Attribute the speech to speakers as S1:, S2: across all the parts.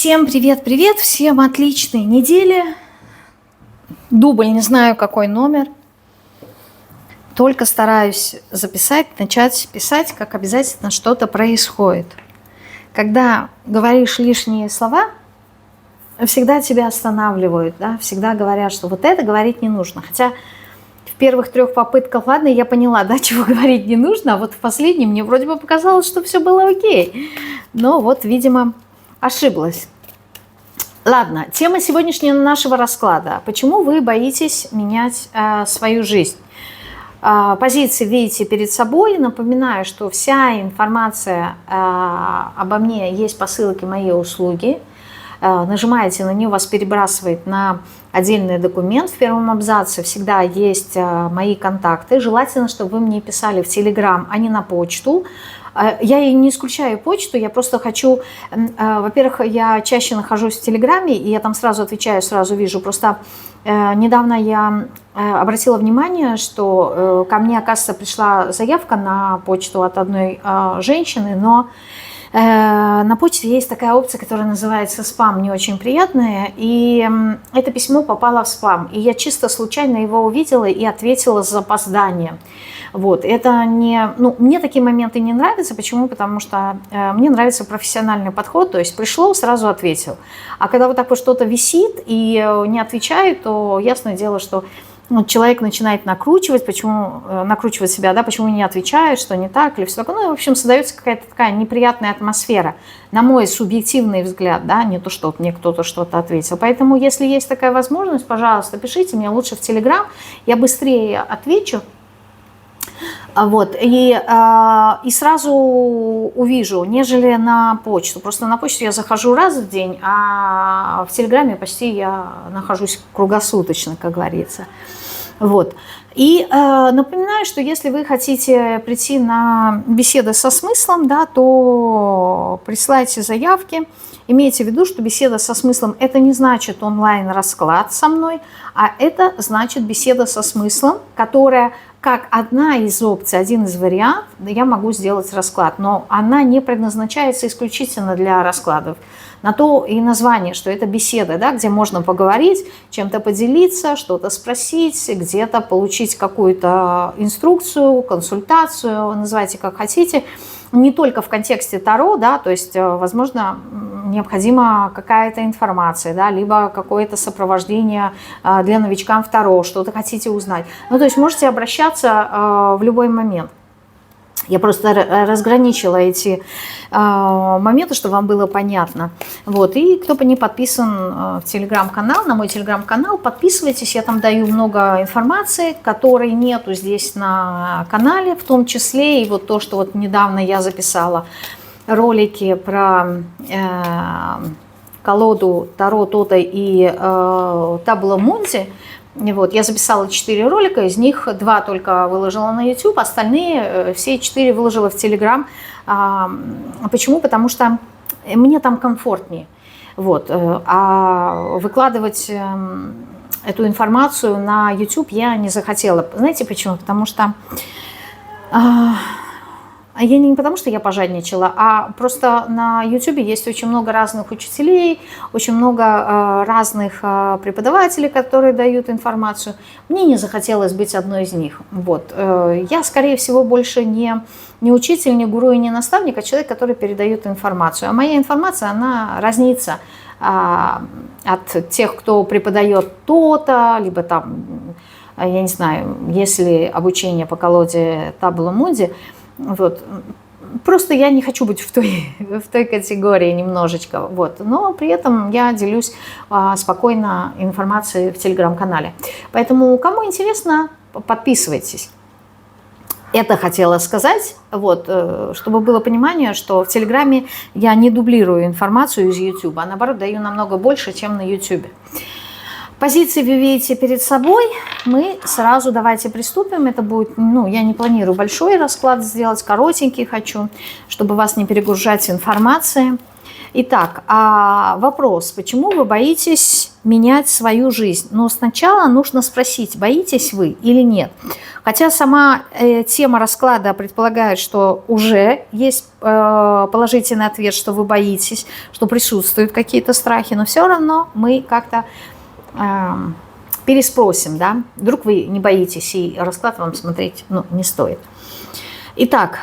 S1: Всем привет-привет, всем отличной недели. Дубль, не знаю какой номер. Только стараюсь записать, начать писать, как обязательно что-то происходит. Когда говоришь лишние слова, всегда тебя останавливают, да? Всегда говорят, что вот это говорить не нужно. Хотя в первых 3 попытках, ладно, я поняла, да, чего говорить не нужно, а вот в последнем мне вроде бы показалось, что все было окей. Но вот, видимо, ошиблась. Ладно, тема сегодняшнего нашего расклада. Почему вы боитесь менять свою жизнь? Позиции видите перед собой. Напоминаю, что вся информация обо мне есть по ссылке «Мои услуги». Нажимаете на нее, вас перебрасывает на отдельный документ. В первом абзаце всегда есть мои контакты. Желательно, чтобы вы мне писали в Telegram, а не на почту. Я и не исключаю почту, я просто хочу, во-первых, я чаще нахожусь в Телеграме, и я там сразу отвечаю, сразу вижу. Просто недавно я обратила внимание, что ко мне, оказывается, пришла заявка на почту от одной женщины, но на почте есть такая опция, которая называется спам, не очень приятная, и это письмо попало в спам, и я чисто случайно его увидела и ответила с запозданием. Вот, это не, мне такие моменты не нравятся. Почему? Потому что мне нравится профессиональный подход, то есть пришло, сразу ответил. А когда вот так вот что-то висит и не отвечает, то ясное дело, что человек начинает накручивать, накручивать себя, да, почему не отвечает, что не так, или все такое. В общем, создается какая-то такая неприятная атмосфера, на мой субъективный взгляд, да, не то, что мне кто-то что-то ответил. Поэтому, если есть такая возможность, пожалуйста, пишите мне лучше в Telegram, я быстрее отвечу. Вот, и сразу увижу, нежели на почту. Просто на почту я захожу раз в день, а в Телеграме почти я нахожусь круглосуточно, как говорится. Вот. И напоминаю, что если вы хотите прийти на беседы со смыслом, да, то присылайте заявки. Имейте в виду, что беседа со смыслом – это не значит онлайн-расклад со мной, а это значит беседа со смыслом, которая как одна из опций, один из вариантов, я могу сделать расклад, но она не предназначается исключительно для раскладов. На то и название, что это беседа, да, где можно поговорить, чем-то поделиться, что-то спросить, где-то получить какую-то инструкцию, консультацию, называйте как хотите. Не только в контексте Таро, да, то есть, возможно, необходима какая-то информация, да, либо какое-то сопровождение для новичкам в Таро, что-то хотите узнать. Ну, то есть можете обращаться в любой момент. Я просто разграничила эти моменты, чтобы вам было понятно. Вот. И кто бы не подписан в Телеграм-канал, на мой Телеграм-канал, подписывайтесь. Я там даю много информации, которой нету здесь на канале, в том числе и вот то, что вот недавно я записала ролики про колоду Таро Тота и Табло Мунди. Вот, я записала 4 ролика, из них 2 только выложила на YouTube, остальные все 4 выложила в Telegram. Почему? Потому что мне там комфортнее. Вот. А выкладывать эту информацию на YouTube я не захотела. Знаете почему? Потому что... Я не потому, что я пожадничала, а просто на YouTube есть очень много разных учителей, очень много разных преподавателей, которые дают информацию. Мне не захотелось быть одной из них. Вот. Я, скорее всего, больше не учитель, не гуру и не наставник, а человек, который передает информацию. А моя информация, она разнится от тех, кто преподает то-то, либо там, я не знаю, если обучение по колоде Табло Мунди. Вот. Просто я не хочу быть в той категории немножечко. Вот. Но при этом я делюсь спокойно информацией в Телеграм-канале. Поэтому, кому интересно, подписывайтесь. Это хотела сказать, вот, чтобы было понимание, что в Телеграме я не дублирую информацию из YouTube, а наоборот даю намного больше, чем на YouTube. Позиции вы видите перед собой, мы сразу давайте приступим. Это будет, я не планирую большой расклад сделать, коротенький хочу, чтобы вас не перегружать информацией. Итак, вопрос, почему вы боитесь менять свою жизнь. Но сначала нужно спросить, боитесь вы или нет. Хотя сама тема расклада предполагает, что уже есть положительный ответ, что вы боитесь, что присутствуют какие-то страхи, но все равно мы как-то переспросим, да, вдруг вы не боитесь, и расклад вам смотреть не стоит. Итак,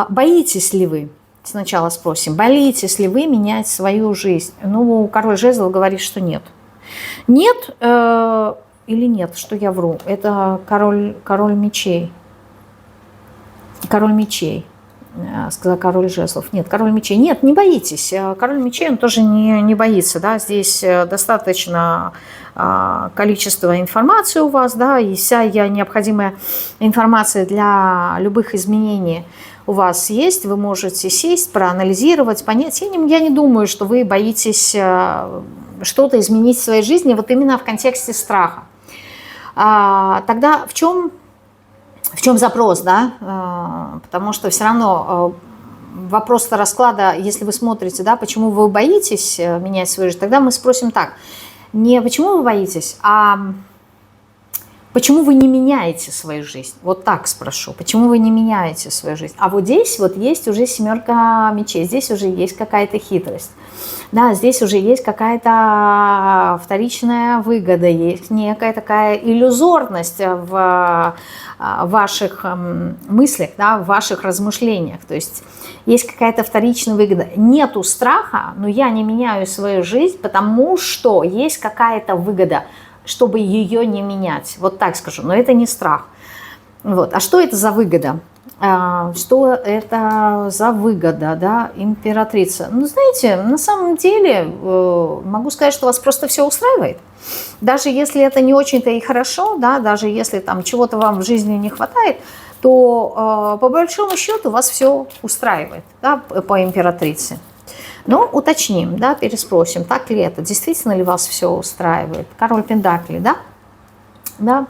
S1: боитесь ли вы? Сначала спросим, боитесь ли вы менять свою жизнь? Ну, король жезлов говорит, что нет. Нет или нет, что я вру? Это король мечей. Король мечей. Сказал король жезлов. Нет, король мечей. Нет, не боитесь. Король мечей, он тоже не боится. Да? Здесь достаточно количество информации у вас, да, и вся необходимая информация для любых изменений у вас есть. Вы можете сесть, проанализировать, понять. Я не думаю, что вы боитесь что-то изменить в своей жизни вот именно в контексте страха. Тогда в чем запрос, да? Потому что все равно вопрос расклада, если вы смотрите, да, почему вы боитесь менять свою жизнь, тогда мы спросим так, не почему вы боитесь, а почему вы не меняете свою жизнь? Вот так спрошу. Почему вы не меняете свою жизнь? А вот здесь вот есть уже семерка мечей, здесь уже есть какая-то хитрость. Да, здесь уже есть какая-то вторичная выгода, есть некая такая иллюзорность в ваших мыслях, да, в ваших размышлениях. То есть есть какая-то вторичная выгода. Нету страха, но я не меняю свою жизнь, потому что есть какая-то выгода, чтобы ее не менять. Вот так скажу. Но это не страх. Вот. А что это за выгода? Что это за выгода, да, императрица? Ну, знаете, на самом деле могу сказать, что вас просто все устраивает. Даже если это не очень-то и хорошо, да, даже если там чего-то вам в жизни не хватает, то по большому счету вас все устраивает, да, по императрице. Но уточним, да, переспросим, так ли это, действительно ли вас все устраивает. Король Пентаклей, да? Да.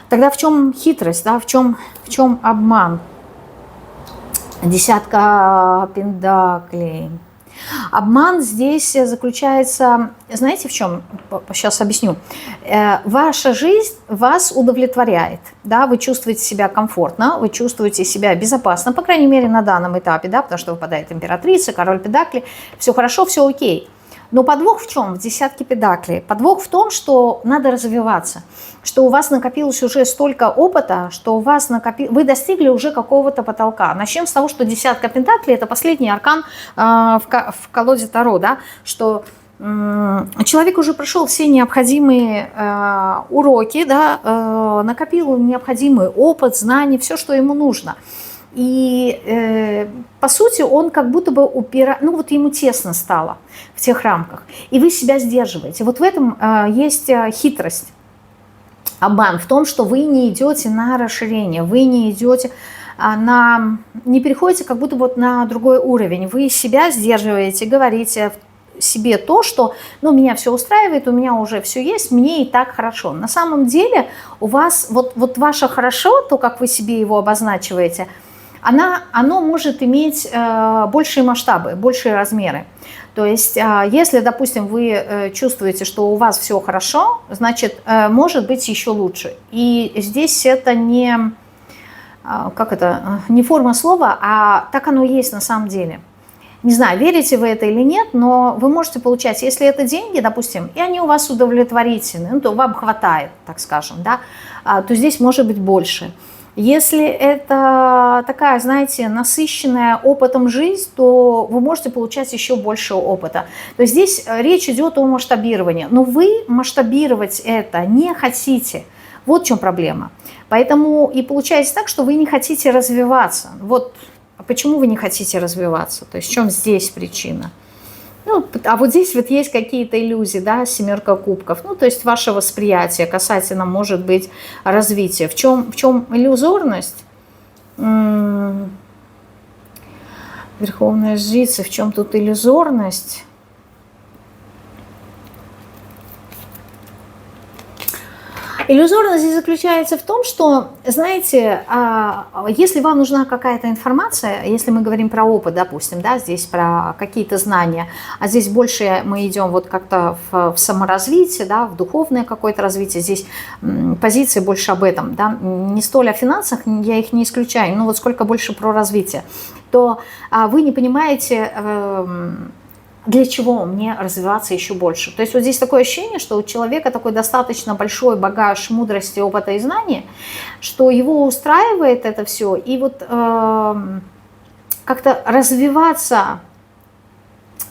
S1: Тогда в чем хитрость, да, в чем обман? Десятка пентаклей. Обман здесь заключается, знаете, в чем? Сейчас объясню. Ваша жизнь вас удовлетворяет, да, вы чувствуете себя комфортно, вы чувствуете себя безопасно, по крайней мере, на данном этапе, да, потому что выпадает императрица, король пентаклей, все хорошо, все окей. Но подвох в чем? В десятке пентаклей. Подвох в том, что надо развиваться, что у вас накопилось уже столько опыта, что у вас вы достигли уже какого-то потолка. Начнем с того, что десятка пентаклей – это последний аркан в колоде Таро, да, что человек уже прошел все необходимые уроки, да, накопил необходимый опыт, знания, все, что ему нужно. И по сути он как будто бы ну вот ему тесно стало в тех рамках. И вы себя сдерживаете. Вот в этом есть хитрость. Обман в том, что вы не идете на расширение, вы не идете не переходите как будто вот на другой уровень. Вы себя сдерживаете, говорите себе то, что ну, меня все устраивает, у меня уже все есть, мне и так хорошо. На самом деле у вас вот ваше хорошо, то, как вы себе его обозначиваете, оно может иметь большие масштабы, большие размеры. То есть, если, допустим, вы чувствуете, что у вас все хорошо, значит, может быть еще лучше. И здесь это не форма слова, а так оно и есть на самом деле. Не знаю, верите вы это или нет, но вы можете получать, если это деньги, допустим, и они у вас удовлетворительны, ну, то вам хватает, так скажем, да, то здесь может быть больше. Если это такая, знаете, насыщенная опытом жизнь, то вы можете получать еще больше опыта. То есть здесь речь идет о масштабировании. Но вы масштабировать это не хотите. Вот в чем проблема. Поэтому и получается так, что вы не хотите развиваться. Вот почему вы не хотите развиваться? То есть в чем здесь причина? Ну, а вот здесь вот есть какие-то иллюзии, да, семерка кубков. Ну, то есть ваше восприятие касательно, может быть, развития. В чем иллюзорность? Верховная жрица, в чем тут Иллюзорность здесь заключается в том, что, знаете, если вам нужна какая-то информация, если мы говорим про опыт, допустим, да, здесь про какие-то знания, а здесь больше мы идем вот как-то в саморазвитие, да, в духовное какое-то развитие, здесь позиции больше об этом, да, не столь о финансах, я их не исключаю, но вот сколько больше про развитие, то вы не понимаете, для чего мне развиваться еще больше. То есть вот здесь такое ощущение, что у человека такой достаточно большой багаж мудрости, опыта и знания, что его устраивает это все, и вот как-то развиваться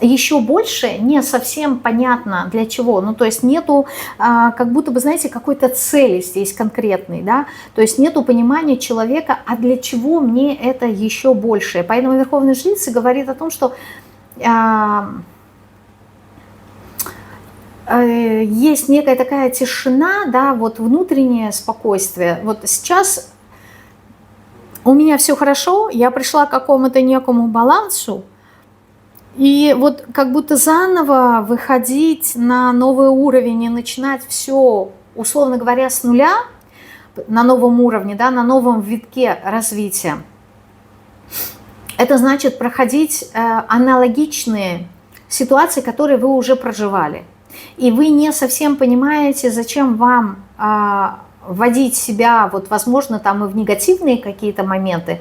S1: еще больше не совсем понятно для чего. Ну, то есть нету как будто бы, знаете, какой-то цели здесь конкретной, да, то есть нету понимания человека, а для чего мне это еще больше. Поэтому Верховная Жрица говорит о том, что есть некая такая тишина, да, вот внутреннее спокойствие. Вот сейчас у меня все хорошо, я пришла к какому-то некому балансу, и вот как будто заново выходить на новый уровень и начинать все, условно говоря, с нуля, на новом уровне, да, на новом витке развития. Это значит проходить аналогичные ситуации, которые вы уже проживали. И вы не совсем понимаете, зачем вам вводить себя, вот, возможно, там и в негативные какие-то моменты,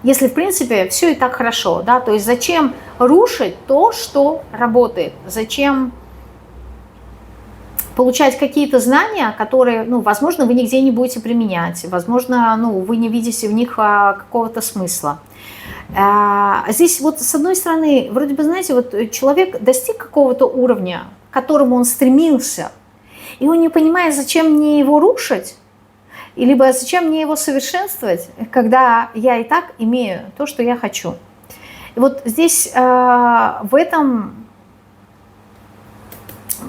S1: если, в принципе, все и так хорошо, да, то есть зачем рушить то, что работает, зачем получать какие-то знания, которые, ну, возможно, вы нигде не будете применять, возможно, ну, вы не видите в них какого-то смысла. Здесь вот с одной стороны, вроде бы, знаете, вот человек достиг какого-то уровня, к которому он стремился, и он не понимает, зачем мне его рушить, либо зачем мне его совершенствовать, когда я и так имею то, что я хочу. И вот здесь в этом,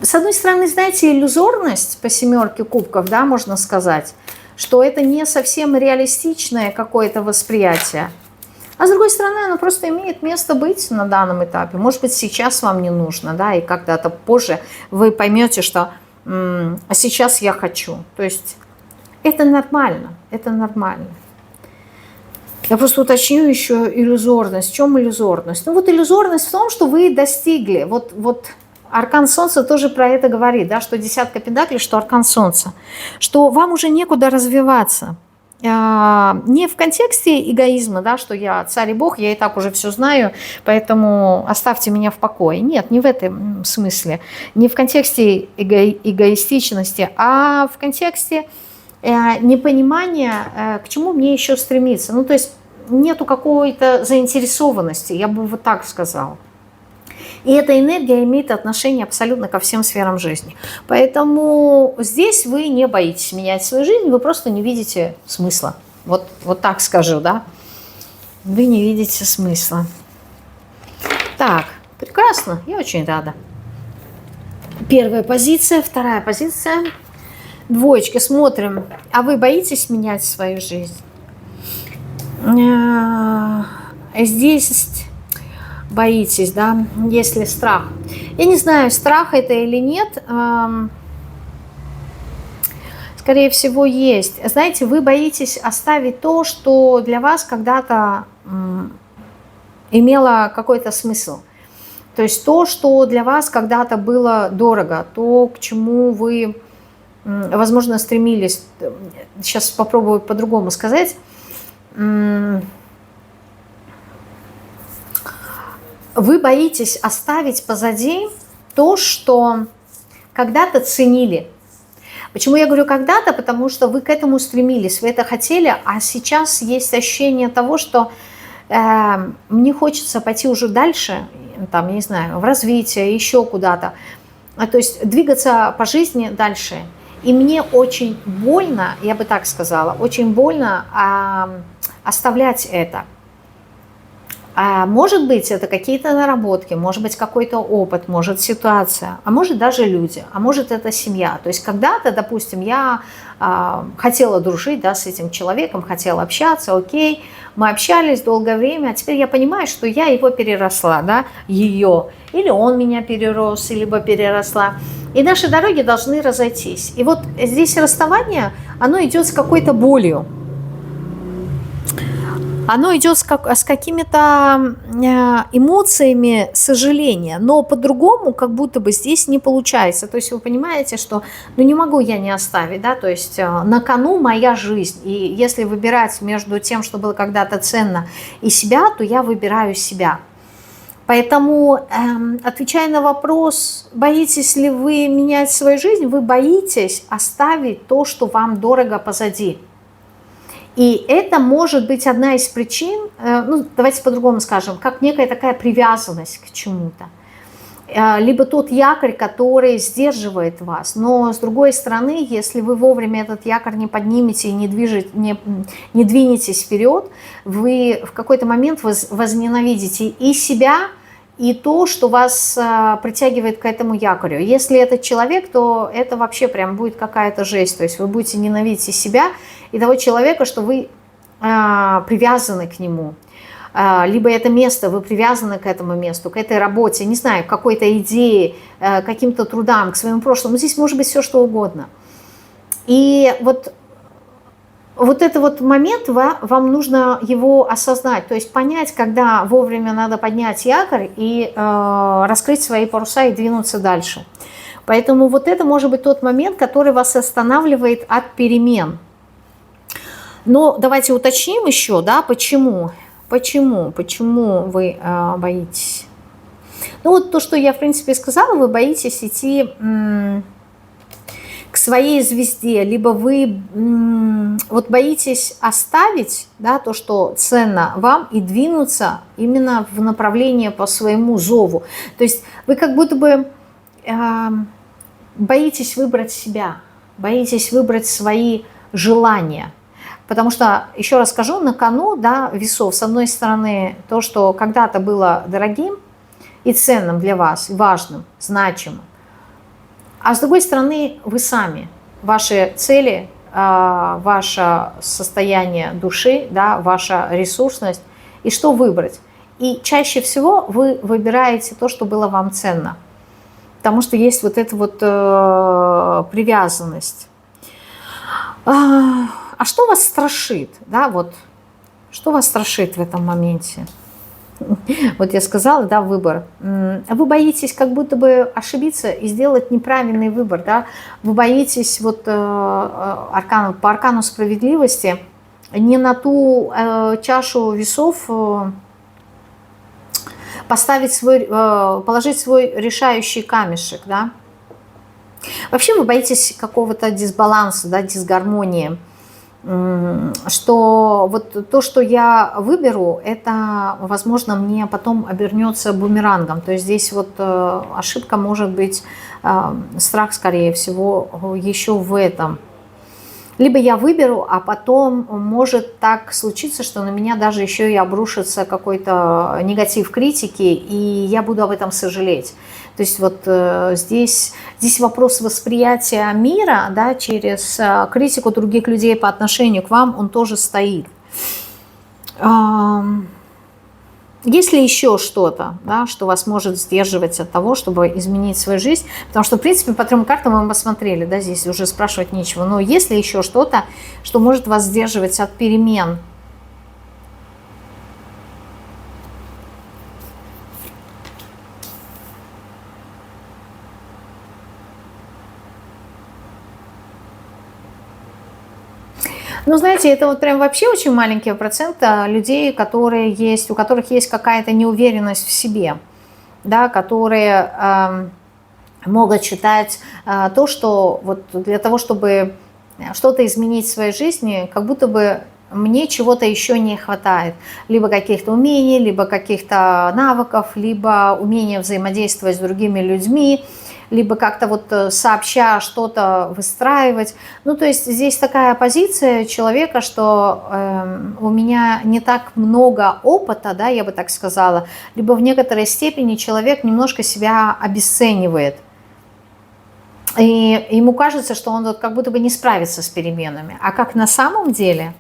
S1: с одной стороны, знаете, иллюзорность по семерке кубков, да, можно сказать, что это не совсем реалистичное какое-то восприятие. А с другой стороны, оно просто имеет место быть на данном этапе. Может быть, сейчас вам не нужно, да, и когда-то позже вы поймете, что а сейчас я хочу. То есть это нормально, это нормально. Я просто уточню еще иллюзорность. В чем иллюзорность? Ну вот иллюзорность в том, что вы достигли. Вот аркан Солнца тоже про это говорит, да, что десятка пентаклей, что аркан Солнца, что вам уже некуда развиваться. Не в контексте эгоизма, да, что я царь и бог, я и так уже все знаю, поэтому оставьте меня в покое. Нет, не в этом смысле, не в контексте эгоистичности, а в контексте непонимания, к чему мне еще стремиться. Ну, то есть нету какой-то заинтересованности, я бы вот так сказала. И эта энергия имеет отношение абсолютно ко всем сферам жизни. Поэтому здесь вы не боитесь менять свою жизнь, вы просто не видите смысла. Вот так скажу, да? Вы не видите смысла. Так, прекрасно, я очень рада. Первая позиция, вторая позиция. Двоечки, смотрим. А вы боитесь менять свою жизнь? Здесь боитесь, да, есть ли страх. Я не знаю, страх это или нет. Скорее всего, есть. Знаете, вы боитесь оставить то, что для вас когда-то имело какой-то смысл. То есть то, что для вас когда-то было дорого, то, к чему вы, возможно, стремились. Сейчас попробую по-другому сказать. Вы боитесь оставить позади то, что когда-то ценили. Почему я говорю когда-то? Потому что вы к этому стремились, вы это хотели, а сейчас есть ощущение того, что мне хочется пойти уже дальше, там, я не знаю, в развитие, еще куда-то. То есть двигаться по жизни дальше. И мне очень больно, я бы так сказала, очень больно оставлять это. А может быть, это какие-то наработки, может быть, какой-то опыт, может, ситуация, а может, даже люди, а может, это семья. То есть когда-то, допустим, я хотела дружить, да, с этим человеком, хотела общаться, окей, мы общались долгое время, а теперь я понимаю, что я его переросла, да, ее, или он меня перерос, либо переросла. И наши дороги должны разойтись. И вот здесь расставание, оно идет с какой-то болью. Оно идет с какими-то эмоциями сожаления, но по-другому как будто бы здесь не получается. То есть вы понимаете, что ну не могу я не оставить, да, то есть на кону моя жизнь. И если выбирать между тем, что было когда-то ценно, и себя, то я выбираю себя. Поэтому, отвечая на вопрос, боитесь ли вы менять свою жизнь, вы боитесь оставить то, что вам дорого позади. И это может быть одна из причин, ну, давайте по-другому скажем, как некая такая привязанность к чему-то. Либо тот якорь, который сдерживает вас. Но с другой стороны, если вы вовремя этот якорь не поднимете и не двинетесь вперед, вы в какой-то момент возненавидите и себя, и то, что вас притягивает к этому якорю. Если этот человек, то это вообще прям будет какая-то жесть. То есть вы будете ненавидеть и себя, и того человека, что вы привязаны к нему. Либо это место, вы привязаны к этому месту, к этой работе, не знаю, к какой-то идее, каким-то трудам, к своему прошлому. Здесь может быть все, что угодно. И вот этот вот момент, вам нужно его осознать, то есть понять, когда вовремя надо поднять якорь и раскрыть свои паруса и двинуться дальше. Поэтому вот это может быть тот момент, который вас останавливает от перемен. Но давайте уточним еще, да, почему вы боитесь. Ну вот то, что я в принципе сказала, вы боитесь идти к своей звезде, либо вы вот боитесь оставить, да, то, что ценно вам, и двинуться именно в направлении по своему зову. То есть вы как будто бы боитесь выбрать себя, боитесь выбрать свои желания. Потому что, еще раз скажу, на кону, да, весов, с одной стороны, то, что когда-то было дорогим и ценным для вас, важным, значимым, а с другой стороны, вы сами, ваши цели, ваше состояние души, да, ваша ресурсность, и что выбрать. И чаще всего вы выбираете то, что было вам ценно, потому что есть вот эта вот привязанность. А что вас страшит, да, вот, что вас страшит в этом моменте? Вот я сказала, да, выбор. Вы боитесь как будто бы ошибиться и сделать неправильный выбор, да? Вы боитесь вот по аркану справедливости не на ту чашу весов положить свой решающий камешек, да? Вообще вы боитесь какого-то дисбаланса, да, дисгармонии. Что вот то, что я выберу, это, возможно, мне потом обернется бумерангом. То есть здесь вот ошибка может быть, страх, скорее всего, еще в этом. Либо я выберу, а потом может так случиться, что на меня даже еще и обрушится какой-то негатив критики, и я буду об этом сожалеть. То есть вот здесь вопрос восприятия мира, да, через критику других людей по отношению к вам, он тоже стоит. Есть ли еще что-то, да, что вас может сдерживать от того, чтобы изменить свою жизнь? Потому что, в принципе, по 3 картам мы посмотрели, да, здесь уже спрашивать нечего. Но есть ли еще что-то, что может вас сдерживать от перемен? Ну, знаете, это вот прям вообще очень маленький процент людей, у которых есть какая-то неуверенность в себе, да, которые могут считать то, что вот для того, чтобы что-то изменить в своей жизни, как будто бы мне чего-то еще не хватает. Либо каких-то умений, либо каких-то навыков, либо умения взаимодействовать с другими людьми, либо как-то вот сообща что-то выстраивать. Ну, то есть здесь такая позиция человека, что у меня не так много опыта, да, я бы так сказала, либо в некоторой степени человек немножко себя обесценивает. И ему кажется, что он вот как будто бы не справится с переменами. А как на самом деле?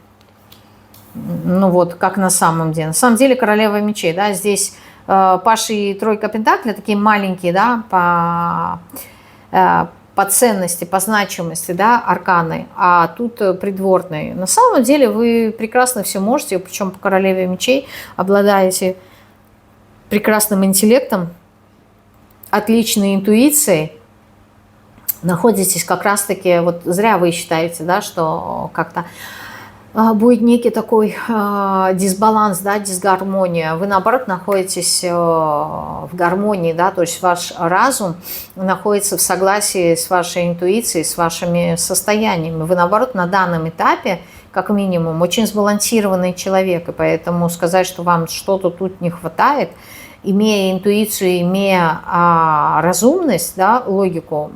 S1: Ну вот, как на самом деле. На самом деле королева мечей, да, здесь Паш и тройка пентаклей такие маленькие, да, по ценности, по значимости, да, арканы, а тут придворные. На самом деле вы прекрасно все можете, причем по королеве мечей обладаете прекрасным интеллектом, отличной интуицией, находитесь как раз-таки, вот зря вы считаете, да, что как-то будет некий такой дисбаланс, да, дисгармония. Вы, наоборот, находитесь в гармонии, да, то есть ваш разум находится в согласии с вашей интуицией, с вашими состояниями. Вы, наоборот, на данном этапе, как минимум, очень сбалансированный человек, и поэтому сказать, что вам что-то тут не хватает, имея интуицию, имея разумность, да, логику,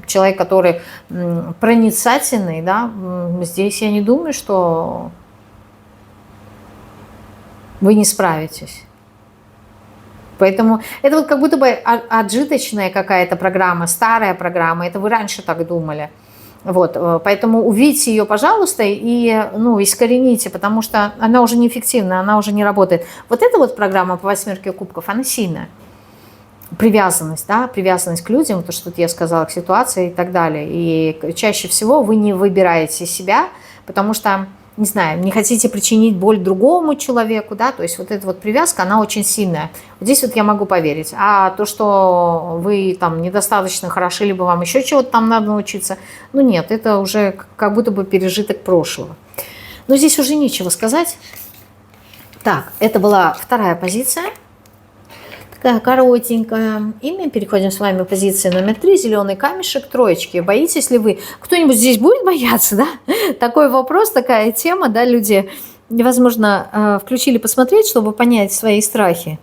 S1: человек, который проницательный, да, здесь я не думаю, что вы не справитесь. Поэтому это вот как будто бы отжиточная какая-то программа, старая программа, это вы раньше так думали. Вот, поэтому увидите ее, пожалуйста, и, ну, искорените, потому что она уже неэффективна, она уже не работает. Вот эта вот программа по 8 кубков, она сильная. Привязанность, да, привязанность к людям, то, что я сказала, к ситуации и так далее. И чаще всего вы не выбираете себя, потому что, не знаю, не хотите причинить боль другому человеку, да, то есть вот эта вот привязка, она очень сильная. Вот здесь вот я могу поверить. А то, что вы там недостаточно хороши, либо вам еще чего-то там надо научиться, ну нет, это уже как будто бы пережиток прошлого. Но здесь уже нечего сказать. Так, это была вторая позиция. Такая коротенькая. И мы переходим с вами к позиции номер 3. Зеленый камешек, троечки. Боитесь ли вы? Кто-нибудь здесь будет бояться, да? Такой вопрос, такая тема, да, люди, возможно, включили посмотреть, чтобы понять свои страхи.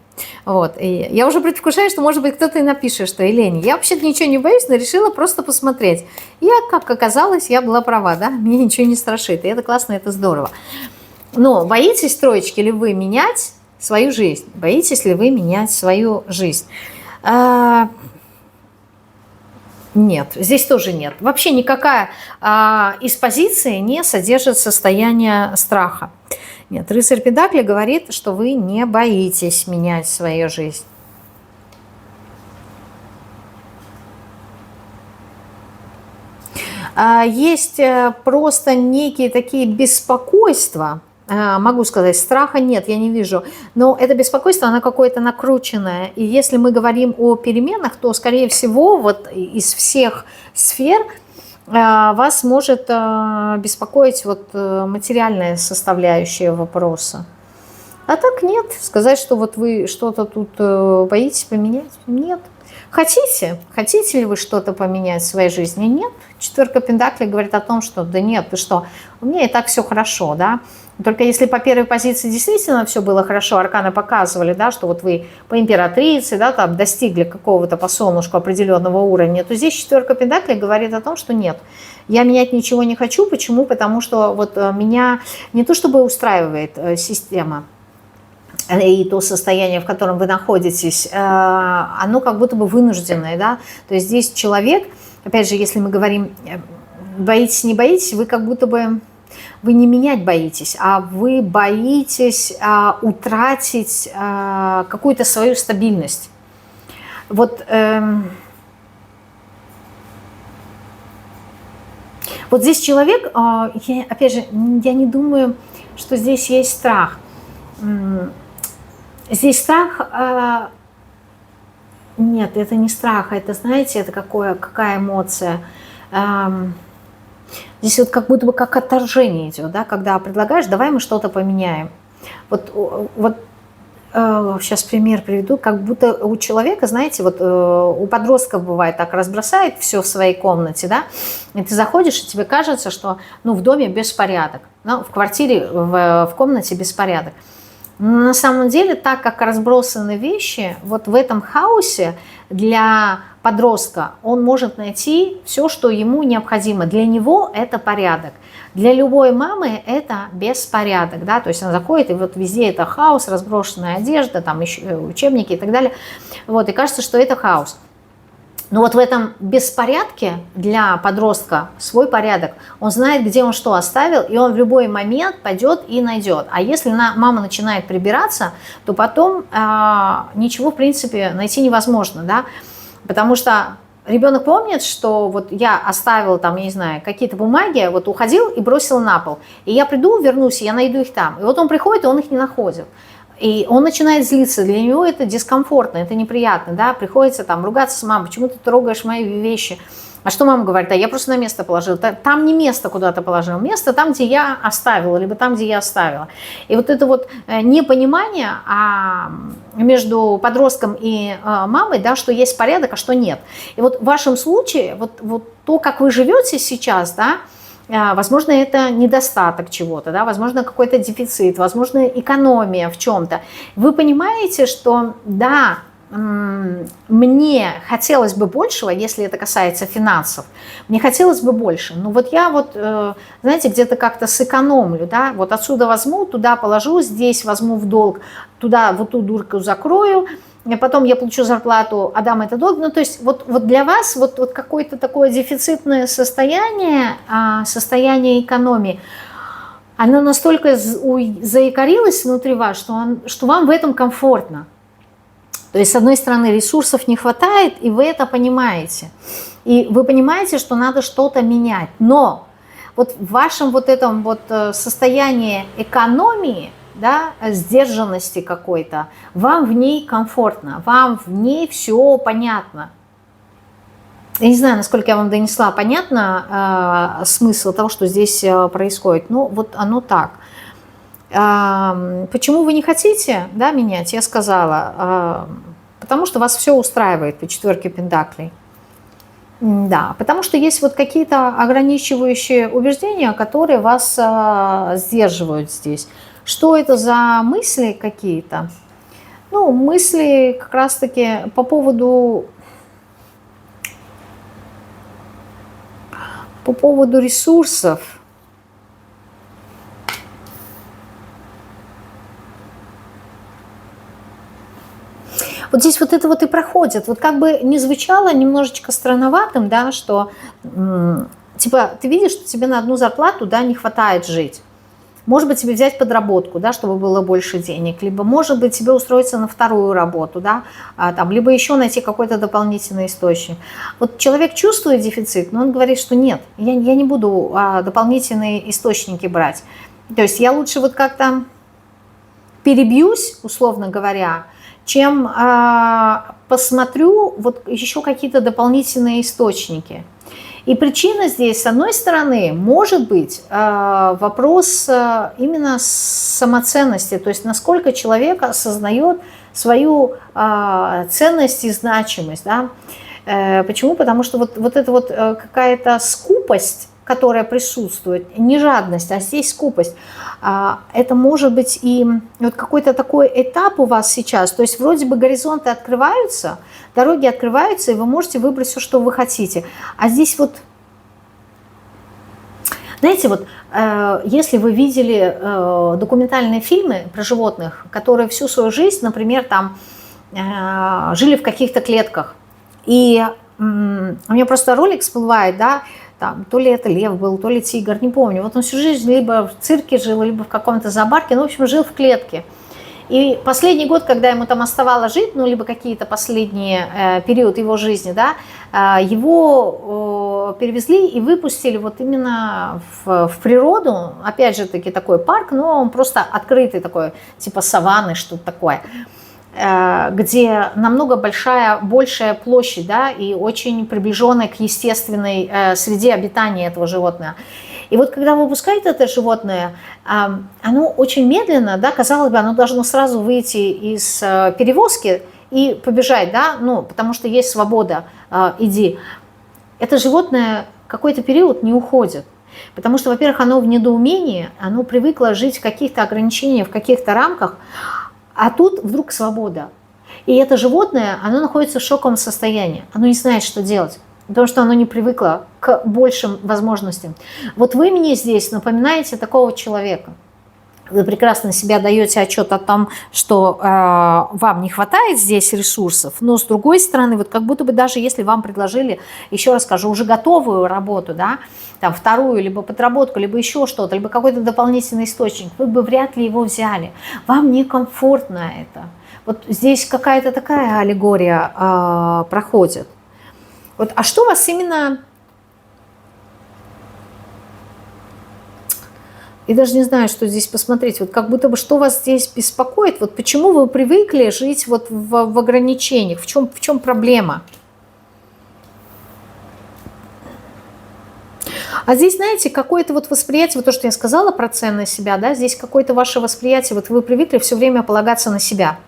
S1: Вот. И я уже предвкушаю, что, может быть, кто-то и напишет, что Елена, я вообще-то ничего не боюсь, но решила просто посмотреть. И, как оказалось, я была права, да? Мне ничего не страшит. И это классно, это здорово. Но боитесь, троечки, ли вы менять свою жизнь? Боитесь ли вы менять свою жизнь? Нет, здесь тоже нет. Вообще никакая из позиций не содержит состояние страха. Нет, рыцарь Пентаклей говорит, что вы не боитесь менять свою жизнь. Есть просто некие такие беспокойства. Могу сказать, страха нет, я не вижу. Но это беспокойство, оно какое-то накрученное. И если мы говорим о переменах, то, скорее всего, вот из всех сфер вас может беспокоить вот материальная составляющая вопроса. А так нет. Сказать, что вот вы что-то тут боитесь поменять? Нет. Хотите? Хотите ли вы что-то поменять в своей жизни? Нет. Четверка Пентаклей говорит о том, что да нет, ты что, у меня и так все хорошо, да. Только если по первой позиции действительно все было хорошо, арканы показывали, да, что вот вы по императрице, да, там достигли какого-то по солнышку определенного уровня, то здесь четверка Пентаклей говорит о том, что нет, я менять ничего не хочу. Почему? Потому что вот меня не то чтобы устраивает система и то состояние, в котором вы находитесь, оно как будто бы вынужденное, да, то есть здесь человек, опять же, если мы говорим боитесь, не боитесь, вы как будто бы вы не менять боитесь, а вы боитесь утратить какую-то свою стабильность. Вот, вот здесь человек, опять же, я не думаю, что здесь есть страх. Здесь страх, нет, это не страх, это, знаете, это какая эмоция. Здесь вот как будто бы как отторжение идет, да, когда предлагаешь, давай мы что-то поменяем. Вот сейчас пример приведу, как будто у человека, знаете, вот у подростков бывает так, разбросает все в своей комнате, да, и ты заходишь, и тебе кажется, что, ну, в доме беспорядок, ну, в квартире, в комнате беспорядок. Но на самом деле, так как разбросаны вещи, вот в этом хаосе для подростка он может найти все, что ему необходимо. Для него это порядок. Для любой мамы это беспорядок, да, то есть она заходит, и вот везде это хаос, разброшенная одежда, там еще учебники и так далее, вот, и кажется, что это хаос. Но вот в этом беспорядке для подростка свой порядок. Он знает, где он что оставил, и он в любой момент пойдет и найдет. А если мама начинает прибираться, то потом ничего, в принципе, найти невозможно, да, потому что ребенок помнит, что вот я оставил там, я не знаю, какие-то бумаги, вот уходил и бросил на пол. И я приду, вернусь, и я найду их там. И вот он приходит, и он их не находит. И он начинает злиться, для него это дискомфортно, это неприятно, да, приходится там ругаться с мамой, почему ты трогаешь мои вещи. А что мама говорит? А я просто на место положила. Там не место, куда ты положил, место там, где я оставила, либо там, где я оставила. И вот это вот непонимание между подростком и мамой, да, что есть порядок, а что нет. И вот в вашем случае, вот то, как вы живете сейчас, да, возможно, это недостаток чего-то, да, возможно, какой-то дефицит, возможно, экономия в чем-то. Вы понимаете, что да, мне хотелось бы большего, если это касается финансов, мне хотелось бы больше, но вот я вот, знаете, где-то как-то сэкономлю, да, вот отсюда возьму, туда положу, здесь возьму в долг, туда вот ту дырку закрою, потом я получу зарплату, отдам это долг. Ну, то есть вот для вас вот какое-то такое дефицитное состояние, состояние экономии, оно настолько заикарилось внутри вас, что вам в этом комфортно. То есть, с одной стороны, ресурсов не хватает, и вы это понимаете. И вы понимаете, что надо что-то менять. Но вот в вашем вот этом вот состоянии экономии, да, сдержанности какой-то, вам в ней комфортно, вам в ней все понятно. Я не знаю, насколько я вам донесла понятно смысл того, что здесь происходит. Ну, вот оно так. Почему вы не хотите, да, менять? Я сказала, потому что вас все устраивает по четверке пентаклей. Да, потому что есть вот какие-то ограничивающие убеждения, которые вас сдерживают здесь. Что это за мысли какие-то? Ну, мысли как раз-таки по поводу ресурсов. Вот здесь вот это вот и проходит. Вот как бы не звучало немножечко странноватым, да, что типа ты видишь, что тебе на одну зарплату, да, не хватает жить. Может быть, тебе взять подработку, да, чтобы было больше денег, либо, может быть, тебе устроиться на вторую работу, да, там, либо еще найти какой-то дополнительный источник. Вот человек чувствует дефицит, но он говорит, что нет, я не буду дополнительные источники брать. То есть я лучше вот как-то перебьюсь, условно говоря, чем посмотрю вот еще какие-то дополнительные источники. И причина здесь, с одной стороны, может быть вопрос именно самоценности, то есть насколько человек осознает свою ценность и значимость. Да? Почему? Потому что вот эта вот какая-то скупость, которая присутствует, не жадность, а здесь скупость, это может быть и вот какой-то такой этап у вас сейчас, то есть вроде бы горизонты открываются, дороги открываются, и вы можете выбрать все, что вы хотите. А здесь вот, знаете, вот если вы видели документальные фильмы про животных, которые всю свою жизнь, например, там жили в каких-то клетках, и у меня просто ролик всплывает, да, там, то ли это лев был, то ли тигр, не помню. Вот он всю жизнь либо в цирке жил, либо в каком-то зоопарке, ну, в общем, жил в клетке. И последний год, когда ему там оставалось жить, ну, либо какие-то последние период его жизни, да, его перевезли и выпустили вот именно в природу, опять же таки такой парк, но он просто открытый такой, типа саванны, что-то такое, где намного большая площадь, да, и очень приближенная к естественной среде обитания этого животного. И вот когда выпускают это животное, оно очень медленно, да, казалось бы, оно должно сразу выйти из перевозки и побежать, да, ну, потому что есть свобода, иди. Это животное какой-то период не уходит. Потому что, во-первых, оно в недоумении, оно привыкло жить в каких-то ограничениях, в каких-то рамках, а тут вдруг свобода. И это животное, оно находится в шоковом состоянии, оно не знает, что делать, потому что оно не привыкло к большим возможностям. Вот вы мне здесь напоминаете такого человека. Вы прекрасно себя даете отчет о том, что вам не хватает здесь ресурсов, но с другой стороны, вот как будто бы даже если вам предложили, еще раз скажу, уже готовую работу, да, там вторую, либо подработку, либо еще что-то, либо какой-то дополнительный источник, вы бы вряд ли его взяли. Вам некомфортно это. Вот здесь какая-то такая аллегория проходит. Вот, а что вас именно... И даже не знаю, что здесь посмотреть. Вот как будто бы что вас здесь беспокоит? Вот почему вы привыкли жить вот в ограничениях? В чем проблема? А здесь, знаете, какое-то вот восприятие, вот то, что я сказала про ценность себя, да, здесь какое-то ваше восприятие, вот вы привыкли все время полагаться на себя.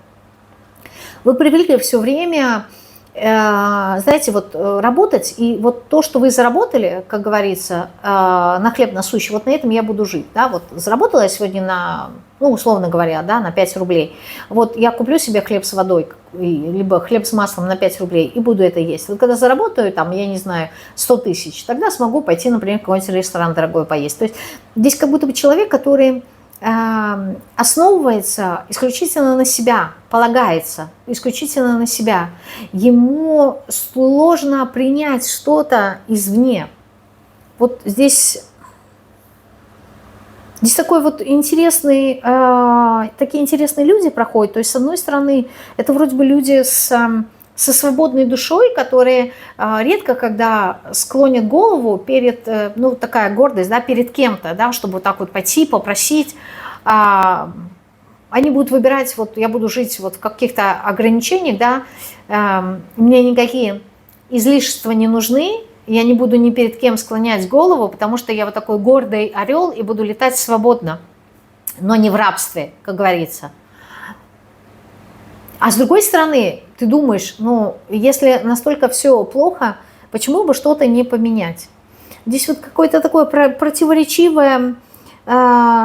S1: Вы привыкли все время... знаете, вот работать, и вот то, что вы заработали, как говорится, на хлеб насущий, вот на этом я буду жить, да, вот заработала я сегодня на, ну, условно говоря, да, на 5 рублей, вот я куплю себе хлеб с водой, либо хлеб с маслом на 5 рублей и буду это есть. Вот когда заработаю, там, я не знаю, 100 тысяч, тогда смогу пойти, например, в какой-нибудь ресторан дорогой поесть. То есть здесь как будто бы человек, который... основывается исключительно на себя, полагается исключительно на себя. Ему сложно принять что-то извне. Вот здесь такой вот интересный, такие интересные люди проходят. То есть, с одной стороны, это вроде бы люди со свободной душой, которые редко когда склонят голову перед, ну, такая гордость, да, перед кем-то, да, чтобы вот так вот пойти, попросить. Они будут выбирать, вот я буду жить вот в каких-то ограничениях, да, мне никакие излишества не нужны, я не буду ни перед кем склонять голову, потому что я вот такой гордый орел и буду летать свободно, но не в рабстве, как говорится. А с другой стороны, ты думаешь, ну, если настолько все плохо, почему бы что-то не поменять? Здесь вот какое-то такое противоречивое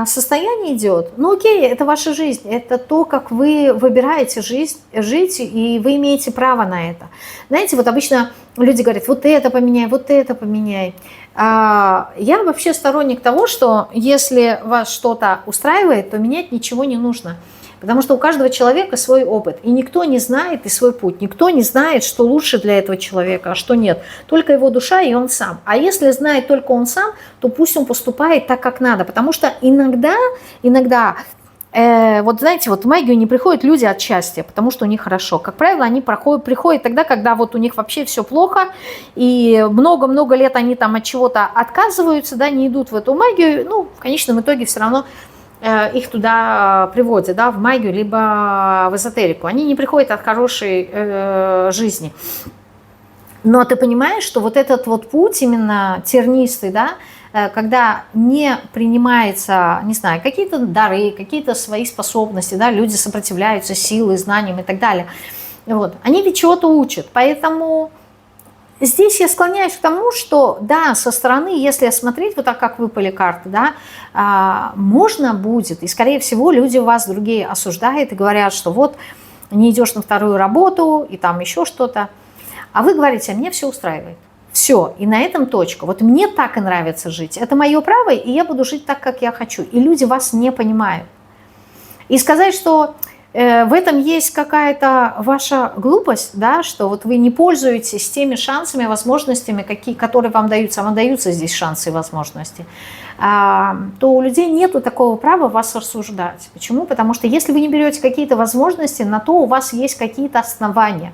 S1: состояние идет. Ну окей, это ваша жизнь, это то, как вы выбираете жить, и вы имеете право на это. Знаете, вот обычно люди говорят, вот это поменяй, вот это поменяй. Я вообще сторонник того, что если вас что-то устраивает, то менять ничего не нужно. Потому что у каждого человека свой опыт, и никто не знает и свой путь, никто не знает, что лучше для этого человека, а что нет. Только его душа и он сам. А если знает только он сам, то пусть он поступает так, как надо. Потому что иногда вот знаете, вот в магию не приходят люди от счастья, потому что у них хорошо. Как правило, они приходят тогда, когда вот у них вообще все плохо, и много-много лет они там от чего-то отказываются, да, не идут в эту магию, ну, в конечном итоге все равно их туда приводят, да, в магию, либо в эзотерику. Они не приходят от хорошей жизни. Но ты понимаешь, что вот этот вот путь именно тернистый, да, когда не принимается, не знаю, какие-то дары, какие-то свои способности, да, люди сопротивляются силой, знаниям и так далее. Вот. Они ведь чего-то учат. Поэтому здесь я склоняюсь к тому, что да, со стороны, если смотреть вот так, как выпали карты, да, можно будет, и скорее всего люди вас другие осуждают и говорят, что вот не идешь на вторую работу и там еще что-то, а вы говорите, а мне все устраивает. Все, и на этом точка. Вот мне так и нравится жить. Это мое право, и я буду жить так, как я хочу. И люди вас не понимают. И сказать, что в этом есть какая-то ваша глупость, да, что вот вы не пользуетесь теми шансами, возможностями, которые вам даются, а вам даются здесь шансы и возможности, то у людей нету такого права вас рассуждать. Почему? Потому что если вы не берете какие-то возможности, на то у вас есть какие-то основания.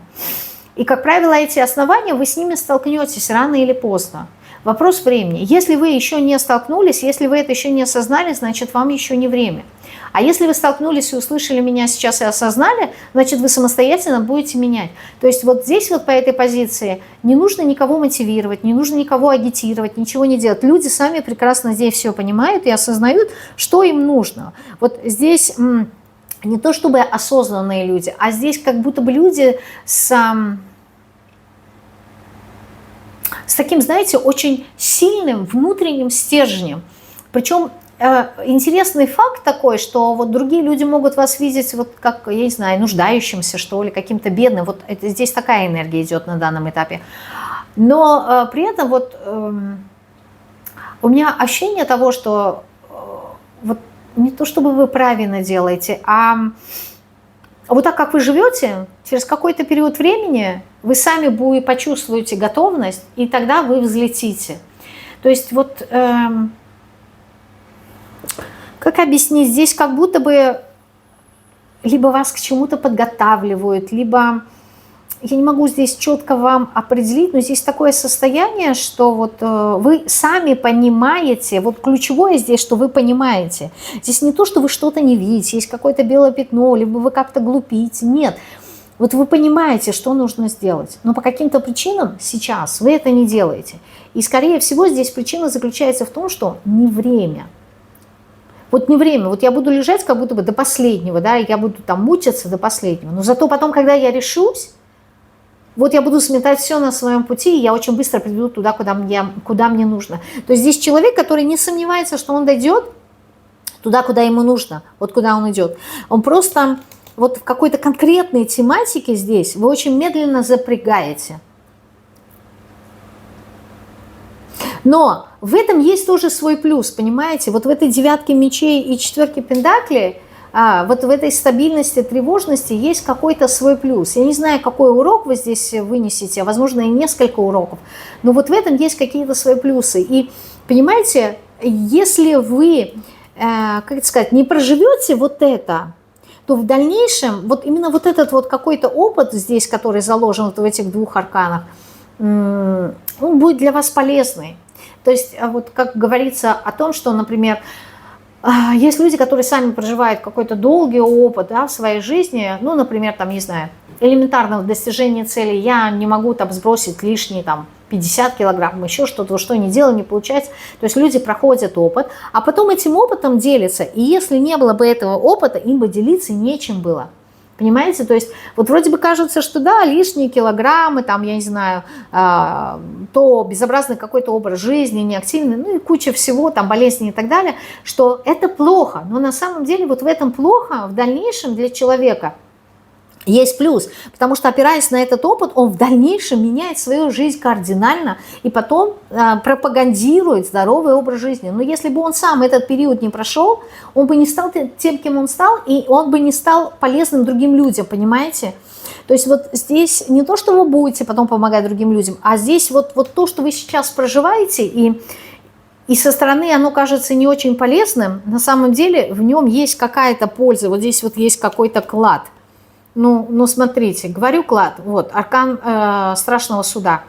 S1: И, как правило, эти основания, вы с ними столкнетесь рано или поздно. Вопрос времени. Если вы еще не столкнулись, если вы это еще не осознали, значит, вам еще не время. А если вы столкнулись и услышали меня сейчас и осознали, значит, вы самостоятельно будете менять. То есть вот здесь вот по этой позиции не нужно никого мотивировать, не нужно никого агитировать, ничего не делать. Люди сами прекрасно здесь все понимают и осознают, что им нужно. Вот здесь не то чтобы осознанные люди, а здесь как будто бы люди с с таким, знаете, очень сильным внутренним стержнем. Причем интересный факт такой, что вот другие люди могут вас видеть вот как, я не знаю, нуждающимся, что ли, каким-то бедным. Вот это, здесь такая энергия идет на данном этапе. Но при этом вот у меня ощущение того, что вот не то чтобы вы правильно делаете, а вот так как вы живете, через какой-то период времени вы сами почувствуете готовность, и тогда вы взлетите. То есть вот, как объяснить, здесь как будто бы либо вас к чему-то подготавливают, либо... Я не могу здесь четко вам определить, но здесь такое состояние, что вот вы сами понимаете, вот ключевое здесь, что вы понимаете. Здесь не то, что вы что-то не видите, есть какое-то белое пятно, либо вы как-то глупите, нет. Вот вы понимаете, что нужно сделать, но по каким-то причинам сейчас вы это не делаете. И скорее всего здесь причина заключается в том, что не время. Вот не время, вот я буду лежать как будто бы до последнего, да, я буду там мучиться до последнего, но зато потом, когда я решусь, вот я буду сметать все на своем пути, и я очень быстро приду туда, куда мне нужно. То есть здесь человек, который не сомневается, что он дойдет туда, куда ему нужно, вот куда он идет. Он просто вот в какой-то конкретной тематике здесь вы очень медленно запрягаете. Но в этом есть тоже свой плюс, понимаете? Вот в этой девятке мечей и четверке пентаклей, вот в этой стабильности, тревожности есть какой-то свой плюс. Я не знаю, какой урок вы здесь вынесете, возможно, и несколько уроков, но вот в этом есть какие-то свои плюсы. И, понимаете, если вы, как это сказать, не проживете вот это, то в дальнейшем вот именно вот этот вот какой-то опыт здесь, который заложен вот в этих двух арканах, он будет для вас полезный. То есть вот как говорится о том, что, например, есть люди, которые сами проживают какой-то долгий опыт, да, в своей жизни, ну, например, там, не знаю, элементарно в достижении цели я не могу там сбросить лишние там 50 килограмм, еще что-то, что не делаю, не получается. То есть люди проходят опыт, а потом этим опытом делятся, и если не было бы этого опыта, им бы делиться нечем было. Понимаете? То есть вот вроде бы кажется, что да, лишние килограммы, там, я не знаю, то безобразный какой-то образ жизни, неактивный, ну и куча всего, там, болезни и так далее, что это плохо. Но на самом деле вот в этом плохо в дальнейшем для человека есть плюс, потому что, опираясь на этот опыт, он в дальнейшем меняет свою жизнь кардинально и потом пропагандирует здоровый образ жизни. Но если бы он сам этот период не прошел, он бы не стал тем, кем он стал, и он бы не стал полезным другим людям, понимаете? То есть вот здесь не то, что вы будете потом помогать другим людям, а здесь вот то, что вы сейчас проживаете, и со стороны оно кажется не очень полезным, на самом деле в нем есть какая-то польза, вот здесь вот есть какой-то клад. Ну, смотрите, говорю клад, вот, аркан страшного суда.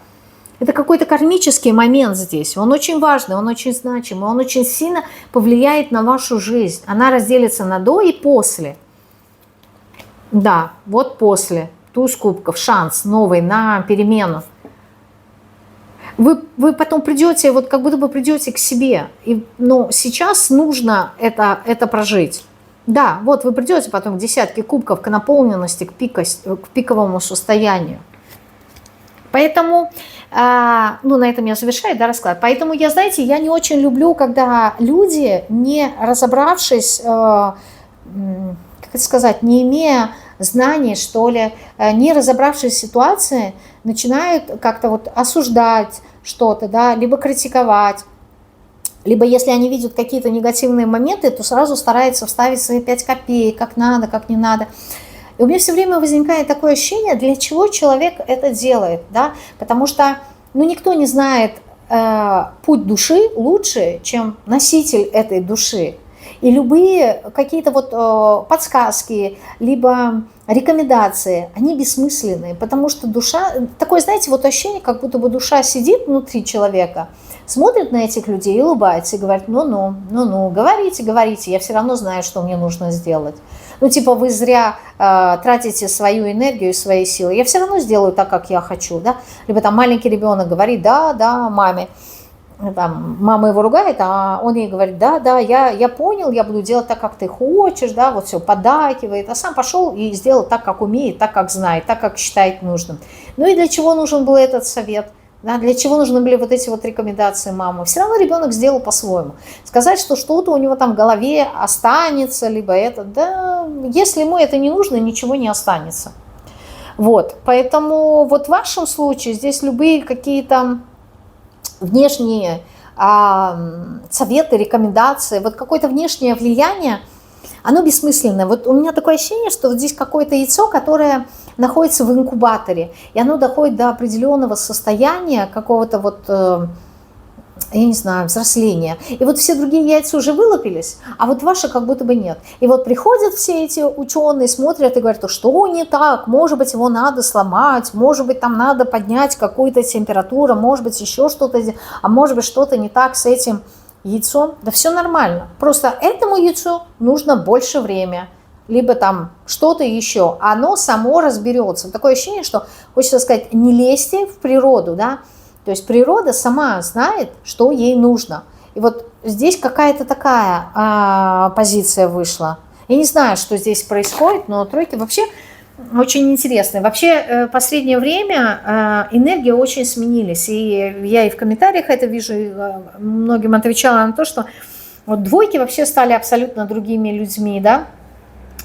S1: Это какой-то кармический момент здесь, он очень важный, он очень значимый, он очень сильно повлияет на вашу жизнь. Она разделится на до и после. Да, вот после, туз кубков, шанс новый на перемену. Вы потом придете, вот как будто бы придете к себе, но сейчас нужно это прожить. Да, вот вы придете потом к десятке кубков, к наполненности, к пиковому состоянию. Поэтому, ну, на этом я завершаю, да, расклад. Поэтому я, знаете, я не очень люблю, когда люди, не разобравшись, как это сказать, не имея знаний, что ли, не разобравшись в ситуации, начинают как-то вот осуждать что-то, да, либо критиковать. Либо если они видят какие-то негативные моменты, то сразу стараются вставить свои 5 копеек, как надо, как не надо. И у меня все время возникает такое ощущение, для чего человек это делает. Да? Потому что никто не знает путь души лучше, чем носитель этой души. И любые какие-то вот подсказки, либо рекомендации, они бессмысленные, потому что душа, такое, знаете, вот ощущение, как будто бы душа сидит внутри человека, смотрит на этих людей и улыбается, и говорит, ну, говорите, я все равно знаю, что мне нужно сделать. Ну, типа, вы зря тратите свою энергию и свои силы, я все равно сделаю так, как я хочу, да. Либо там маленький ребенок говорит, да, маме, там, мама его ругает, а он ей говорит, да, я понял, я буду делать так, как ты хочешь, да, вот все, поддакивает, а сам пошел и сделал так, как умеет, так, как знает, так, как считает нужным. Ну и для чего нужен был этот совет? Да, для чего нужны были вот эти вот рекомендации мамы? Все равно ребенок сделал по-своему. Сказать, что что-то у него там в голове останется, либо это, да, если ему это не нужно, ничего не останется. Вот, поэтому вот в вашем случае здесь любые какие-то внешние советы, рекомендации, вот какое-то внешнее влияние, оно бессмысленное. Вот у меня такое ощущение, что вот здесь какое-то яйцо, которое находится в инкубаторе, и оно доходит до определенного состояния, какого-то вот, я не знаю, взросления. И вот все другие яйца уже вылупились, а вот ваши как будто бы нет. И вот приходят все эти ученые, смотрят и говорят, что не так, может быть, его надо сломать, может быть, там надо поднять какую-то температуру, может быть, еще что-то, а может быть, что-то не так с этим яйцом. Да все нормально. Просто этому яйцу нужно больше времени, либо там что-то еще. Оно само разберется. Такое ощущение, что, хочется сказать, не лезьте в природу, да. То есть природа сама знает, что ей нужно. И вот здесь какая-то такая позиция вышла. Я не знаю, что здесь происходит, но тройки вообще очень интересные. Вообще в последнее время энергии очень сменились. И я и в комментариях это вижу, и многим отвечала на то, что вот двойки вообще стали абсолютно другими людьми, да.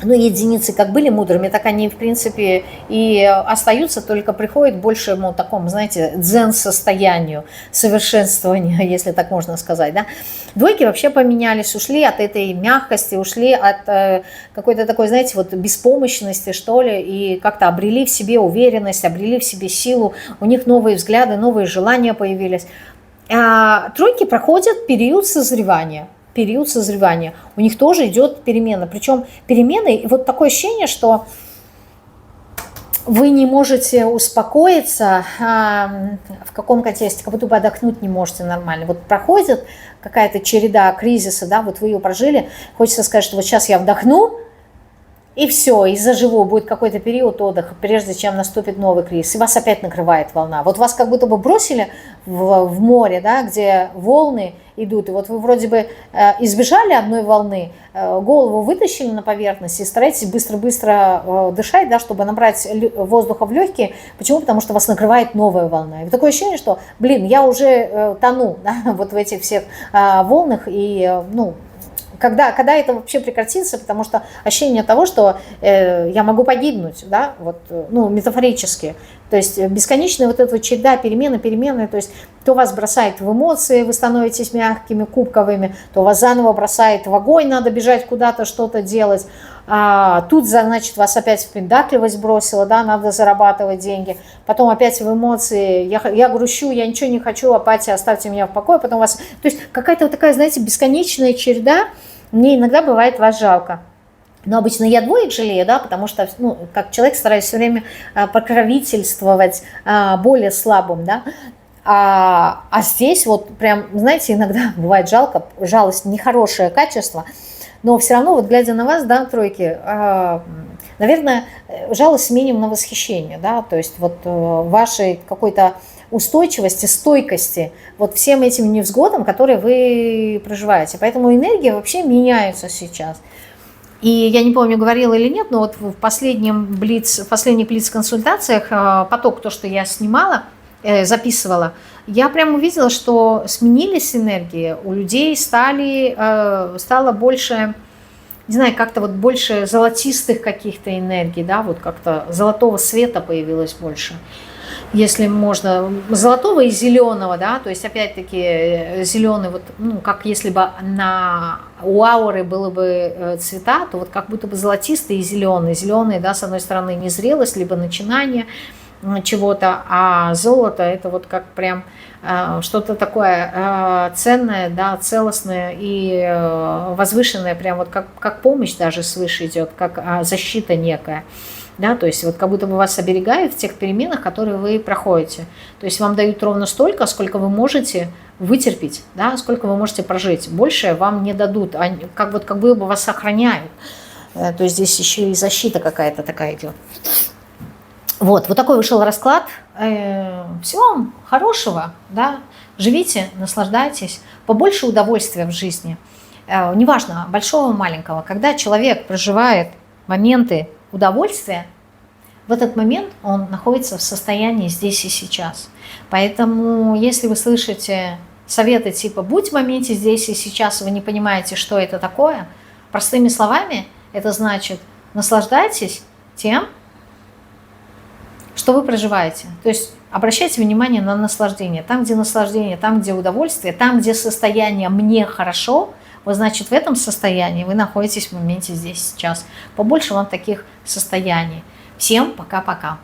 S1: Ну, единицы как были мудрыми, так они, в принципе, и остаются, только приходят к большему такому, знаете, дзен-состоянию, совершенствованию, если так можно сказать, да. Двойки вообще поменялись, ушли от этой мягкости, ушли от какой-то такой, знаете, вот беспомощности, что ли, и как-то обрели в себе уверенность, обрели в себе силу, у них новые взгляды, новые желания появились. А тройки проходят период созревания. У них тоже идет перемена. Причем перемены, вот такое ощущение, что вы не можете успокоиться, в каком контексте, как будто бы отдохнуть не можете нормально. Вот проходит какая-то череда кризиса, да, вот вы ее прожили, хочется сказать, что вот сейчас я вдохну, и все, и заживу, будет какой-то период отдыха, прежде чем наступит новый кризис, и вас опять накрывает волна. Вот вас как будто бы бросили в море, да, где волны идут, и вот вы вроде бы избежали одной волны, голову вытащили на поверхность и стараетесь быстро-быстро дышать, да, чтобы набрать воздуха в легкие. Почему? Потому что вас накрывает новая волна. И такое ощущение, что, я уже тону, да, вот в этих всех волнах, и, когда это вообще прекратится, потому что ощущение того, что я могу погибнуть, да, вот, метафорически. То есть бесконечная вот эта вот череда перемены, то есть то вас бросает в эмоции, вы становитесь мягкими, кубковыми, то вас заново бросает в огонь, надо бежать куда-то, что-то делать. Тут, значит, вас опять в пиндакливость бросило, да, надо зарабатывать деньги. Потом опять в эмоции, я грущу, я ничего не хочу, апатия, оставьте меня в покое. Потом вас, то есть какая-то вот такая, знаете, бесконечная череда. Мне иногда бывает вас жалко. Но обычно я двоек жалею, да, потому что, как человек стараюсь все время покровительствовать более слабым, да. А здесь вот прям, знаете, иногда бывает жалко, жалость нехорошее качество, но все равно, вот глядя на вас, да, тройки, наверное, жалость сменим на восхищение, да, то есть вот вашей какой-то устойчивости, стойкости вот всем этим невзгодам, которые вы проживаете. Поэтому энергия вообще меняется сейчас. И я не помню, говорила или нет, но вот в последних блиц-консультациях поток, то, что я снимала, записывала, я прям увидела, что сменились энергии, у людей стало больше, не знаю, как-то вот больше золотистых каких-то энергий, да, вот как-то золотого света появилось больше, если можно, золотого и зеленого, да, то есть опять-таки зеленый, вот, как если бы у ауры было бы цвета, то вот как будто бы золотистый и зеленый. Зеленый, да, с одной стороны незрелость, либо начинание чего-то, а золото это вот как прям что-то такое ценное, да, целостное и возвышенное, прям вот как помощь даже свыше идет, как защита некая. Да, то есть вот как будто бы вас оберегают в тех переменах, которые вы проходите. То есть вам дают ровно столько, сколько вы можете вытерпеть, да, сколько вы можете прожить. Больше вам не дадут, как будто бы вас охраняют. То есть здесь еще и защита какая-то такая идет. Вот такой вышел расклад. Всего вам хорошего, да, живите, наслаждайтесь, побольше удовольствия в жизни. Неважно, большого, маленького. Когда человек проживает моменты удовольствия, В этот момент он находится в состоянии здесь и сейчас. Поэтому, если вы слышите советы типа «будь в моменте здесь и сейчас», вы не понимаете, что это такое, простыми словами, это значит наслаждайтесь тем, что вы проживаете. То есть обращайте внимание на наслаждение. Там, где наслаждение, там, где удовольствие, там, где состояние «мне хорошо», вы, значит, в этом состоянии вы находитесь в моменте здесь сейчас. Побольше вам таких состояний. Всем пока-пока.